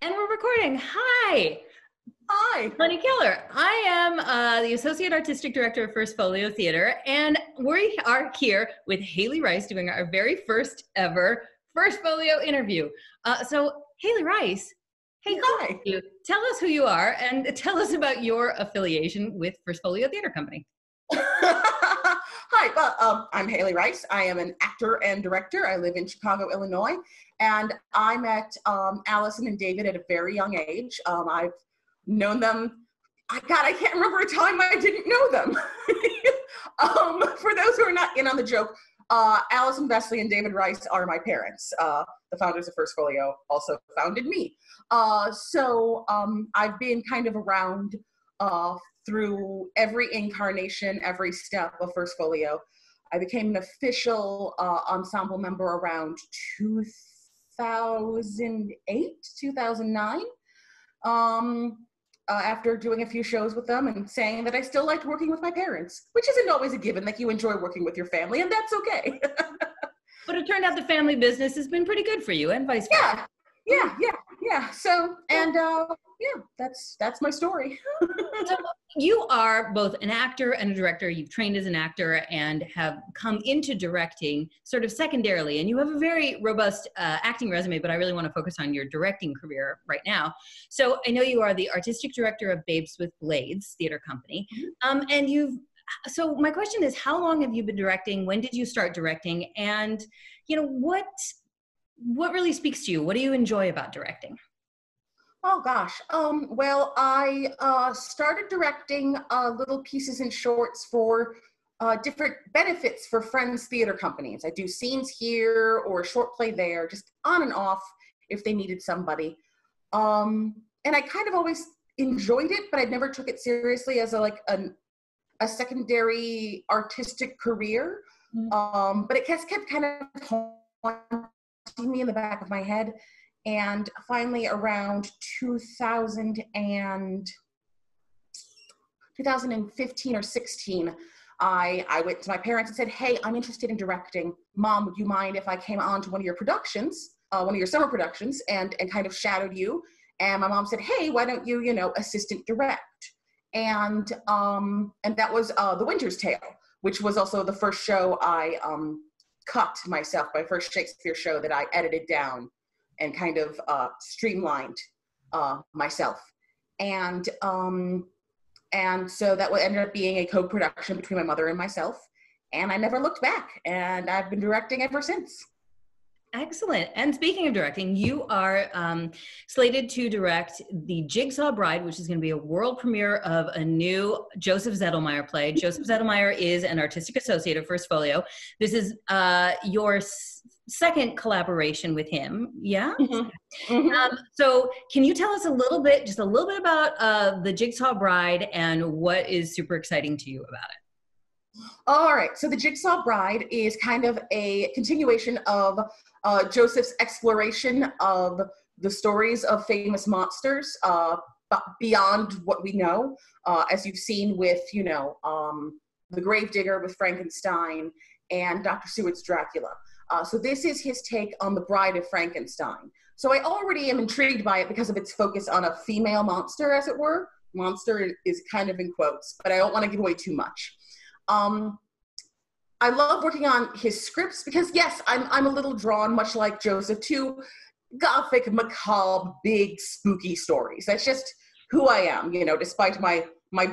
And we're recording. Hi. Hi. Melanie Keller. I am the Associate Artistic Director of First Folio Theater, and we are here with Hayley Rice doing our very first ever First Folio interview. So, Hayley Rice, hey, Hi. you. Tell us who you are and tell us about your affiliation with First Folio Theater Company. Hi, well, I'm Hayley Rice. I am an actor and director. I live in Chicago, Illinois, and I met Allison and David at a very young age. I've known them, I can't remember a time I didn't know them. For those who are not in on the joke, Allison Vesley and David Rice are my parents. The founders of First Folio also founded me. So I've been kind of around through every incarnation, every step of First Folio. I became an official ensemble member around 2008, 2009, after doing a few shows with them and saying that I still liked working with my parents, which isn't always a given, that you enjoy working with your family, and that's okay. But it turned out the family business has been pretty good for you, and vice versa. Yeah. So, and that's my story. So you are both an actor and a director. You've trained as an actor and have come into directing sort of secondarily. And you have a very robust acting resume, but I really want to focus on your directing career right now. So I know you are the artistic director of Babes with Blades Theater Company. So my question is, how long have you been directing? When did you start directing? And, what really speaks to you? What do you enjoy about directing? Oh gosh. Well, I started directing little pieces and shorts for different benefits for friends' theater companies. I do scenes here or a short play there, just on and off if they needed somebody. And I kind of always enjoyed it, but I never took it seriously as a secondary artistic career. Mm-hmm. But it kept kind of haunting me in the back of my head. And finally, around 2015 or 16, I went to my parents and said, hey, I'm interested in directing. Mom, would you mind if I came on to one of your productions, one of your summer productions, and kind of shadowed you? And my mom said, hey, why don't you, assistant direct? And that was The Winter's Tale, which was also the first show I cut myself, my first Shakespeare show that I edited down and kind of streamlined myself. And so that ended up being a co-production between my mother and myself. And I never looked back. And I've been directing ever since. Excellent. And speaking of directing, you are slated to direct the Jigsaw Bride, which is going to be a world premiere of a new Joseph Zettelmaier play. Joseph Zettelmaier is an artistic associate of First Folio. This is your second collaboration with him. Yeah. Mm-hmm. Mm-hmm. So can you tell us just a little bit about the Jigsaw Bride and what is super exciting to you about it? All right. So the Jigsaw Bride is kind of a continuation of Joseph's exploration of the stories of famous monsters beyond what we know, as you've seen with, The Gravedigger with Frankenstein and Dr. Seward's Dracula. So this is his take on the Bride of Frankenstein. So I already am intrigued by it because of its focus on a female monster, as it were. Monster is kind of in quotes, but I don't want to give away too much. I love working on his scripts because, yes, I'm a little drawn, much like Joseph, to gothic, macabre, big, spooky stories. That's just who I am, despite my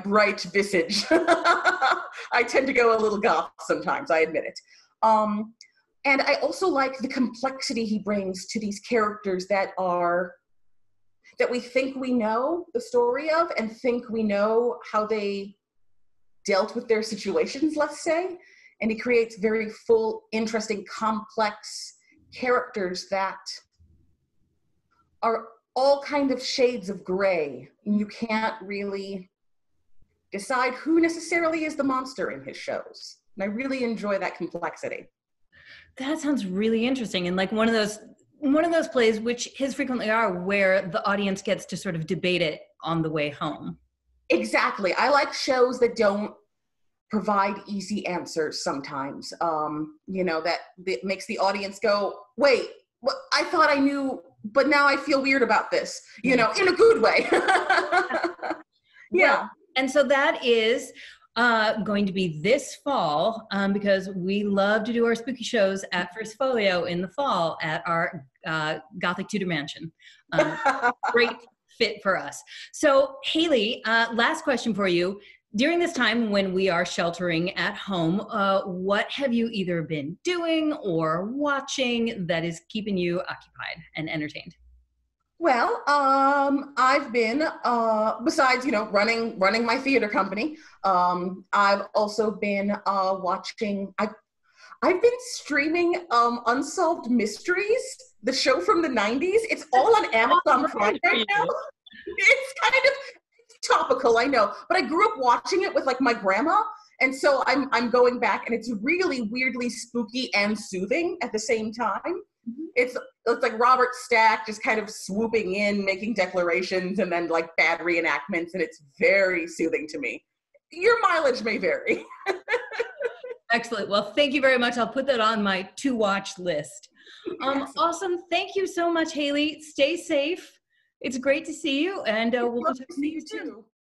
bright visage. I tend to go a little goth sometimes, I admit it. And I also like the complexity he brings to these characters that we think we know the story of and think we know how they dealt with their situations, let's say. And he creates very full, interesting, complex characters that are all kind of shades of gray. And you can't really decide who necessarily is the monster in his shows. And I really enjoy that complexity. That sounds really interesting. And like one of those plays, which his frequently are, where the audience gets to sort of debate it on the way home. Exactly. I like shows that don't provide easy answers sometimes, that makes the audience go, wait, well, I thought I knew, but now I feel weird about this, you know, in a good way. Yeah. Well, and so that is going to be this fall, because we love to do our spooky shows at First Folio in the fall at our Gothic Tudor mansion. Great fit for us. So Hayley, last question for you. During this time when we are sheltering at home, what have you either been doing or watching that is keeping you occupied and entertained? Well, I've been, besides, you know, running my theater company, I've also been I've been streaming Unsolved Mysteries, the show from the 90s. It's all on Amazon Prime right now. It's kind of topical, I know, but I grew up watching it with like my grandma, and so I'm going back, and it's really weirdly spooky and soothing at the same time. It's like Robert Stack just kind of swooping in, making declarations, and then like bad reenactments, and it's very soothing to me. Your mileage may vary. Excellent. Well, thank you very much. I'll put that on my to watch list. Awesome. Thank you so much, Hayley. Stay safe. It's great to see you, and we'll be talking to you too.